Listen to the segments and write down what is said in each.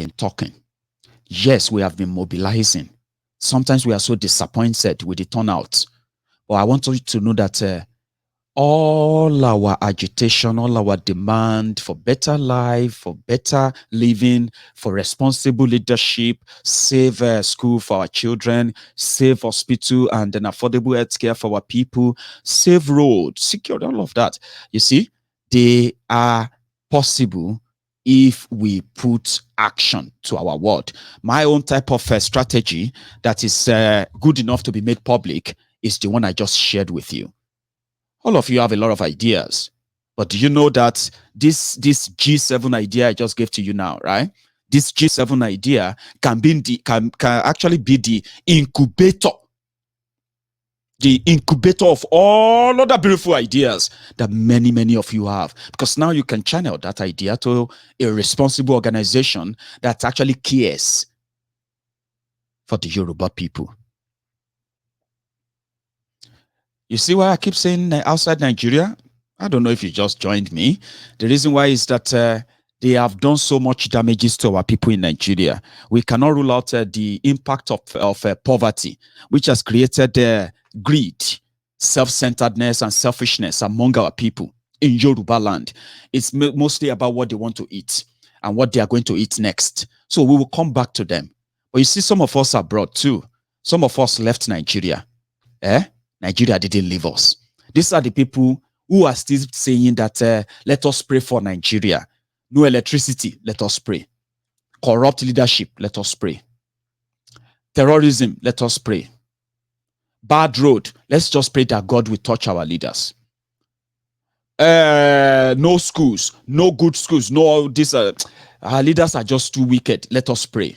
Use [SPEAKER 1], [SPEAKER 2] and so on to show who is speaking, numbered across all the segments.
[SPEAKER 1] been talking. Yes, we have been mobilizing. Sometimes we are so disappointed with the turnout. But I want you to know that all our agitation, all our demand for better life, for better living, for responsible leadership, save school for our children, save hospital and an affordable health care for our people, save roads, secure all of that. You see, they are possible if we put action to our word. My own type of strategy that is good enough to be made public is the one I just shared with you. All of you have a lot of ideas, but do you know that this G7 idea I just gave to you now, right? This G7 idea can actually be the incubator of all other beautiful ideas that many of you have, because now you can channel that idea to a responsible organization that actually cares for the Yoruba people. You see why I keep saying outside Nigeria? I don't know if you just joined me. The reason why is that they have done so much damages to our people in Nigeria. We cannot rule out the impact of poverty, which has created greed, self-centeredness, and selfishness among our people in Yoruba land. It's mostly about what they want to eat and what they are going to eat next. So we will come back to them. But you see, some of us abroad too. Some of us left Nigeria. Nigeria didn't leave us. These are the people who are still saying that let us pray for Nigeria. No electricity, let us pray. Corrupt leadership, let us pray. Terrorism, let us pray. Bad road, let's just pray that God will touch our leaders. No schools, no good schools, no this. Our leaders are just too wicked. Let us pray.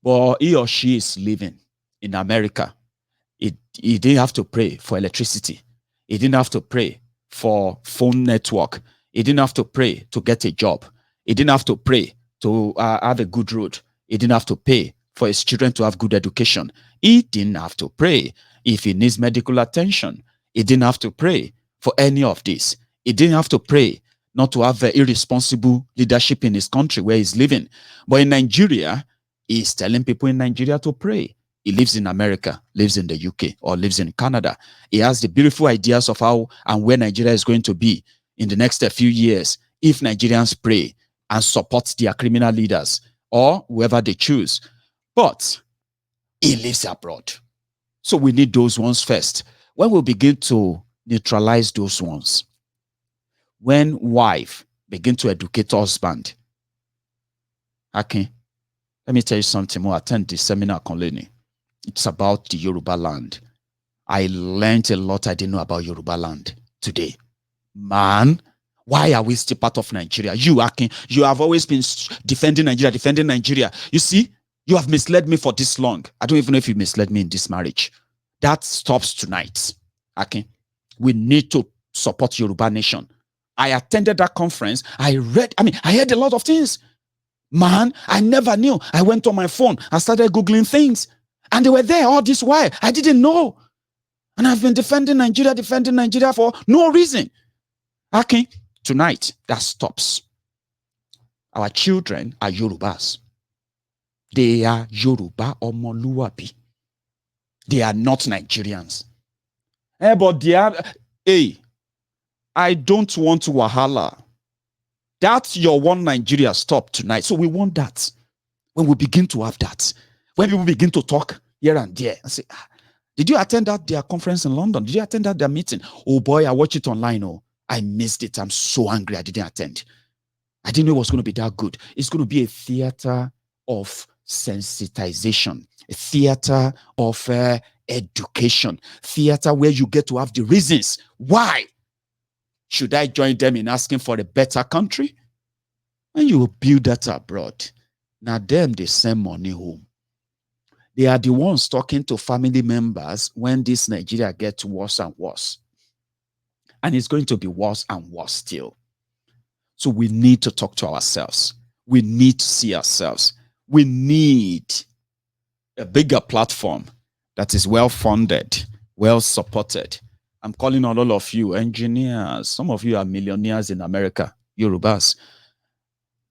[SPEAKER 1] But he or she is living in America. He didn't have to pray for electricity. He didn't have to pray for phone network. He didn't have to pray to get a job. He didn't have to pray to have a good road. He didn't have to pay for his children to have good education. He didn't have to pray if he needs medical attention. He didn't have to pray for any of this. He didn't have to pray not to have irresponsible leadership in his country where he's living. But in Nigeria, he's telling people in Nigeria to pray. He lives in America, lives in the UK, or lives in Canada. He has the beautiful ideas of how and where Nigeria is going to be in the next few years if Nigerians pray and support their criminal leaders or whoever they choose. But he lives abroad. So we need those ones first. When we begin to neutralize those ones, when wife begin to educate husband, okay, let me tell you something more. Attend the seminar, Konleni. It's about the Yoruba land. I learned a lot I didn't know about Yoruba land today. Man, why are we still part of Nigeria? You, Akin, you have always been defending Nigeria. You see, you have misled me for this long. I don't even know if you misled me in this marriage. That stops tonight, Akin. We need to support Yoruba nation. I attended that conference. I heard a lot of things. Man, I never knew. I went on my phone. I started Googling things. And they were there all this while. I didn't know. And I've been defending Nigeria for no reason. Okay, tonight, that stops. Our children are Yorubas. They are Yoruba Omoluabi. They are not Nigerians. But they are, I don't want wahala. That's your one Nigeria stop tonight. So we want that. When we begin to have that, when people begin to talk here and there and say, did you attend their conference in London? Did you attend their meeting? Oh boy, I watched it online. Oh, I missed it. I'm so angry I didn't attend. I didn't know it was going to be that good. It's going to be a theater of sensitization, a theater of education, theater where you get to have the reasons why should I join them in asking for a better country. When you build that abroad, now them they send money home. They are the ones talking to family members when this Nigeria gets worse and worse. And it's going to be worse and worse still. So we need to talk to ourselves. We need to see ourselves. We need a bigger platform that is well-funded, well-supported. I'm calling on all of you, engineers. Some of you are millionaires in America, Yorubas.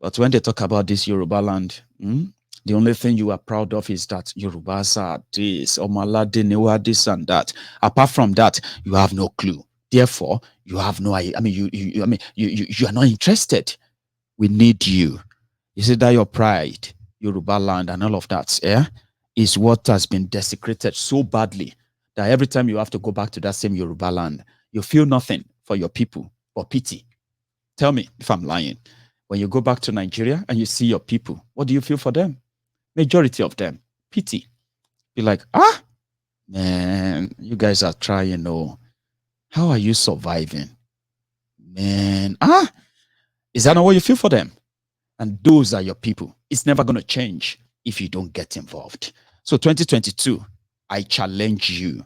[SPEAKER 1] But when they talk about this Yoruba land, The only thing you are proud of is that Yorubas are this, Omalade Newa this and that. Apart from that, you have no clue. Therefore, you have no idea. I mean, you are not interested. We need you. You see that your pride, Yoruba land, and all of that, is what has been desecrated so badly that every time you have to go back to that same Yoruba land, you feel nothing for your people but pity. Tell me if I'm lying. When you go back to Nigeria and you see your people, what do you feel for them? Majority of them, pity. You're like, man, you guys are trying. Oh, how are you surviving? Man, is that not what you feel for them? And those are your people. It's never going to change if you don't get involved. So 2022, I challenge you.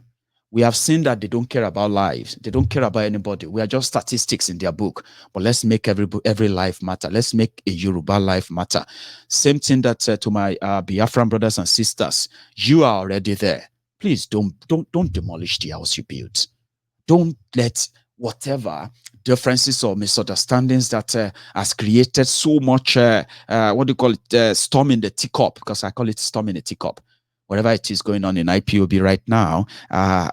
[SPEAKER 1] We have seen that they don't care about lives. They don't care about anybody. We are just statistics in their book. But let's make every life matter. Let's make a Yoruba life matter. Same thing that to my Biafran brothers and sisters. You are already there. Please don't demolish the house you built. Don't let whatever differences or misunderstandings that has created so much, what do you call it, storm in the teacup, because I call it storm in the teacup. Whatever it is going on in IPOB right now,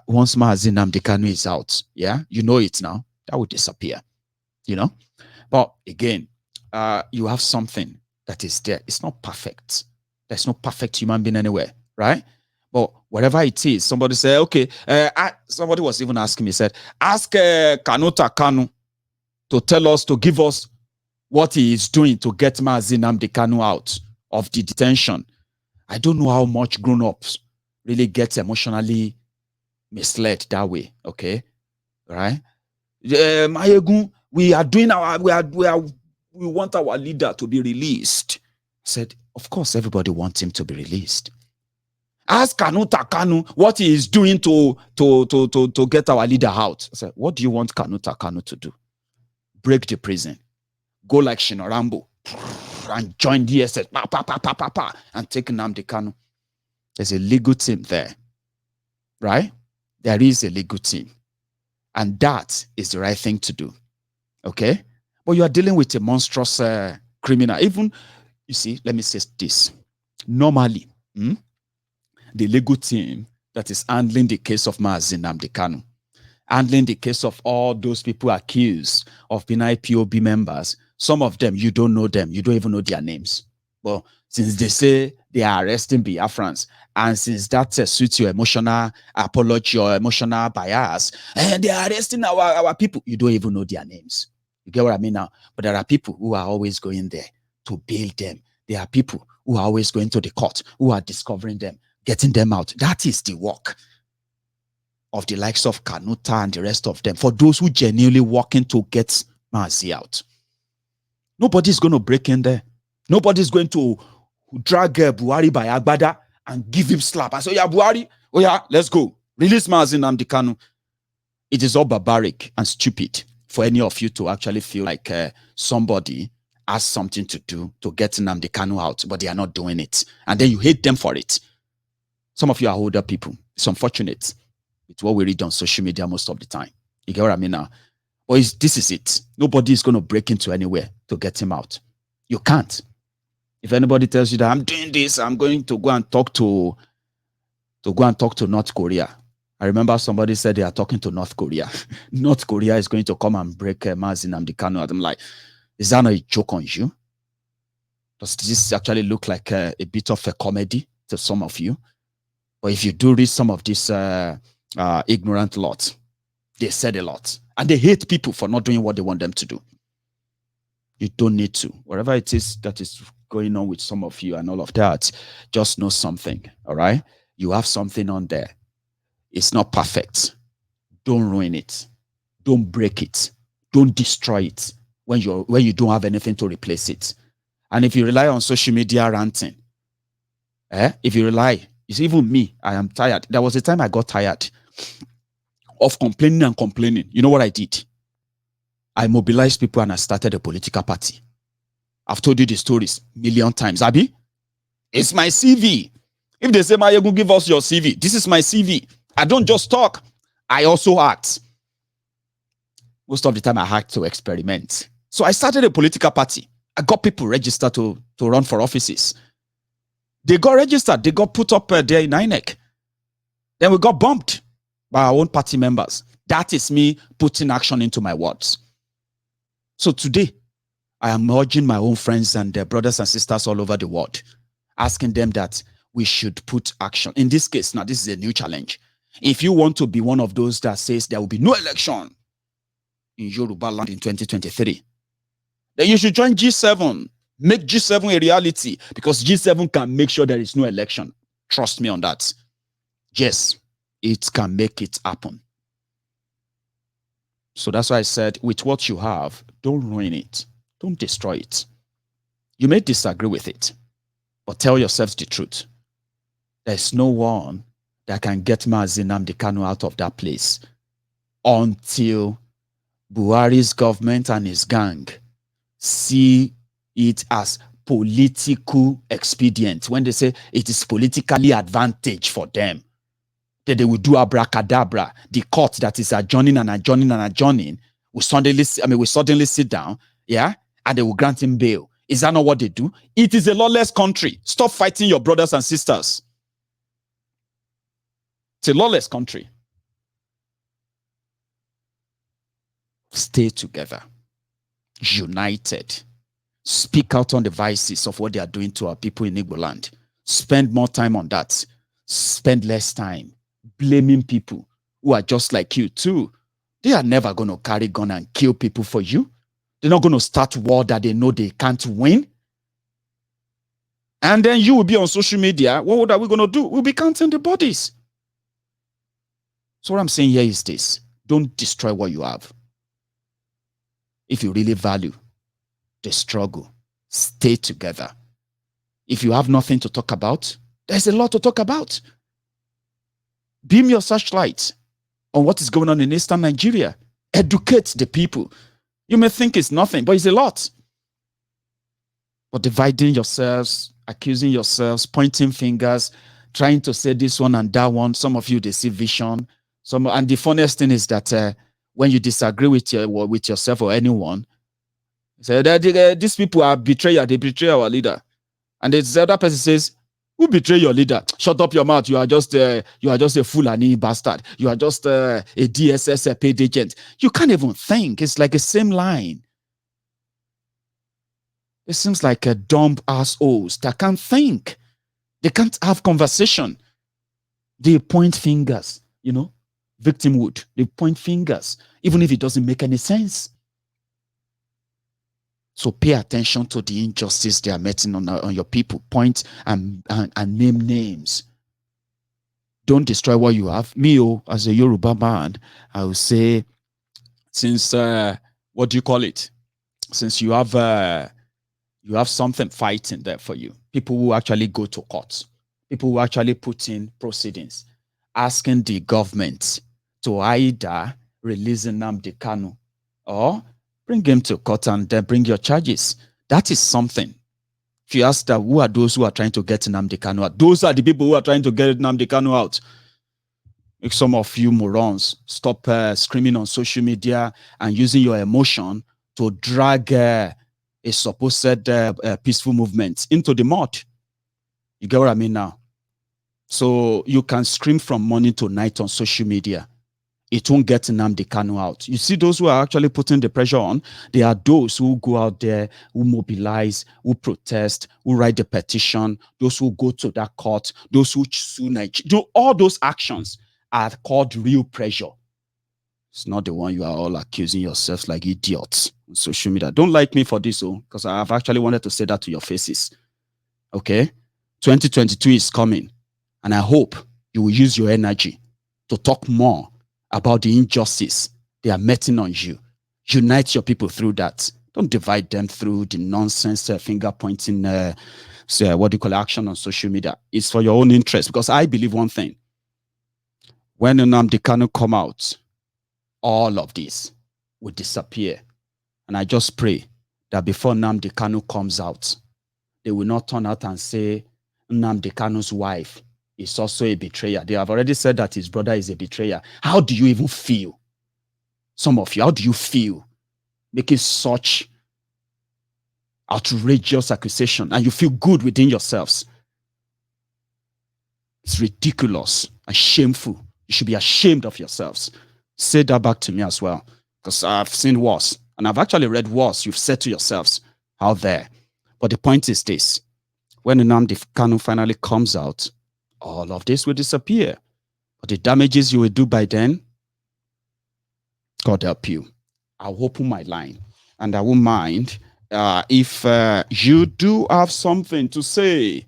[SPEAKER 1] once Mazi Nnamdi Kanu is out, you know it now, that will disappear, But again, you have something that is there. It's not perfect. There's no perfect human being anywhere, right? But whatever it is, somebody said, okay, somebody was even asking me, said, ask Kanuta Kanu to give us what he is doing to get Mazi Nnamdi Kanu out of the detention. I don't know how much grown-ups really get emotionally misled that way, okay? Right? Maiyegun, we want our leader to be released. I said, of course, everybody wants him to be released. Ask Kanuta Kanu what he is doing to get our leader out. I said, what do you want Kanuta Kanu to do? Break the prison. Go like Shinorambo and join DSS and take Nnamdi Kanu. There's a legal team there, right? There is a legal team. And that is the right thing to do, okay? But you are dealing with a monstrous criminal. Even, you see, let me say this. Normally, the legal team that is handling the case of Mazi Nnamdi Kanu, handling the case of all those people accused of being IPOB members, some of them, you don't know them. You don't even know their names. But since they say they are arresting Biafrans, and since that suits your emotional apology or emotional bias, and they are arresting our people, you don't even know their names. You get what I mean now? But there are people who are always going there to bail them. There are people who are always going to the court, who are discovering them, getting them out. That is the work of the likes of Kanuta and the rest of them, for those who genuinely working to get Mazi out. Nobody's going to break in there. Nobody's going to drag Buhari by Agbada and give him slap. I say, yeah, Buhari, oh yeah, let's go. Release Mazi Nnamdi Kanu. It is all barbaric and stupid for any of you to actually feel like somebody has something to do to get Nnamdi Kanu out, but they are not doing it. And then you hate them for it. Some of you are older people. It's unfortunate. It's what we read on social media most of the time. You get what I mean now? But this is it. Nobody is going to break into anywhere to get him out. You can't. If anybody tells you that I'm doing this, I'm going to go and talk to North Korea. I remember somebody said they are talking to North Korea. North Korea is going to come and break Mazi Nnamdi Kanu. I'm like, is that not a joke on you? Does this actually look like a bit of a comedy to some of you? But if you do read some of this ignorant lot, they said a lot. And they hate people for not doing what they want them to do. You don't need to. Whatever it is that is going on with some of you and all of that, just know something, all right? You have something on there. It's not perfect. Don't ruin it. Don't break it. Don't destroy it when you don't have anything to replace it. And if you rely on social media ranting, if you rely, it's even me, I am tired. There was a time I got tired of complaining and complaining. You know what I did? I mobilized people and I started a political party. I've told you the stories a million times. Abi, it's my CV. If they say, Maiyegun, give us your CV, this is my CV. I don't just talk. I also act. Most of the time I had to experiment. So I started a political party. I got people registered to run for offices. They got registered. They got put up there in INEC. Then we got bumped by our own party members. That is me putting action into my words. So today, I am urging my own friends and their brothers and sisters all over the world, asking them that we should put action. In this case, now this is a new challenge. If you want to be one of those that says there will be no election in Yoruba land in 2023, then you should join G7. Make G7 a reality, because G7 can make sure there is no election. Trust me on that. Yes, it can make it happen. So that's why I said, with what you have, don't ruin it. Don't destroy it. You may disagree with it, but tell yourselves the truth. There's no one that can get Mazi Nnamdi Kanu out of that place until Buhari's government and his gang see it as political expedient. When they say it is politically advantage for them, that they will do abracadabra. The court that is adjourning and adjourning and adjourning will suddenly sit down, yeah, and they will grant him bail. Is that not what they do? It is a lawless country. Stop fighting your brothers and sisters. It's a lawless country. Stay together, united. Speak out on the vices of what they are doing to our people in Igbo land. Spend more time on that. Spend less time blaming people who are just like you too. They are never going to carry gun and kill people for you. They're not going to start war that they know they can't win. And then you will be on social media. What are we going to do? We'll be counting the bodies. So what I'm saying here is this. Don't destroy what you have. If you really value the struggle, stay together. If you have nothing to talk about, there's a lot to talk about. Beam your searchlight on what is going on in Eastern Nigeria. Educate the people. You may think it's nothing, but it's a lot. But dividing yourselves, accusing yourselves, pointing fingers, trying to say this one and that one. Some of you, they see vision. And the funniest thing is that when you disagree with yourself or anyone, say that these people are betrayers. They betray our leader. And the other person says, who betrayed your leader? Shut up your mouth. You are just a Fulani bastard. You are just a DSS paid agent. You can't even think. It's like the same line. It seems like a dumb assholes that can't think. They can't have conversation. They point fingers, victimhood. They point fingers, even if it doesn't make any sense. So pay attention to the injustice they are meting on your people. Point and name names. Don't destroy what you have. Me, as a Yoruba man, I would say, since what do you call it? Since you have something fighting there for you. People who actually go to court. People who actually put in proceedings, asking the government to either release Nnamdi Kanu or bring him to court and then bring your charges. That is something. If you ask that, who are those who are trying to get Nnamdi Kanu out? Those are the people who are trying to get Nnamdi Kanu out. Make some of you morons stop screaming on social media and using your emotion to drag a supposed peaceful movement into the mud. You get what I mean now? So you can scream from morning to night on social media. It won't get Nnamdi Kanu out. You see, those who are actually putting the pressure on, they are those who go out there, who mobilize, who protest, who write the petition, those who go to that court, those who sue Nigeria. Do all those actions are called real pressure. It's not the one you are all accusing yourselves like idiots on social media. Don't like me for this, because I have actually wanted to say that to your faces. Okay? 2022 is coming, and I hope you will use your energy to talk more about the injustice they are meting on you. Unite your people through that. Don't divide them through the nonsense finger pointing action on social media. It's for your own interest, because I believe one thing. When Nnamdi Kanu come out, all of this will disappear. And I just pray that before Nnamdi Kanu comes out, they will not turn out and say Nnamdi Kanu's wife is also a betrayer. They have already said that his brother is a betrayer. How do you even feel? Some of you, how do you feel making such outrageous accusation and you feel good within yourselves? It's ridiculous and shameful. You should be ashamed of yourselves. Say that back to me as well, because I've seen worse, and I've actually read worse you've said to yourselves out there. But the point is this: when Nnamdi Kanu finally comes out, all of this will disappear. But the damages you will do by then, God help you. I'll open my line, and I won't mind if you do have something to say.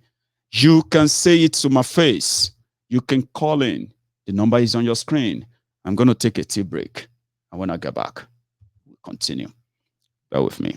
[SPEAKER 1] You can say it to my face. You can call in. The number is on your screen. I'm going to take a tea break. And when I get back, we'll continue. Bear with me.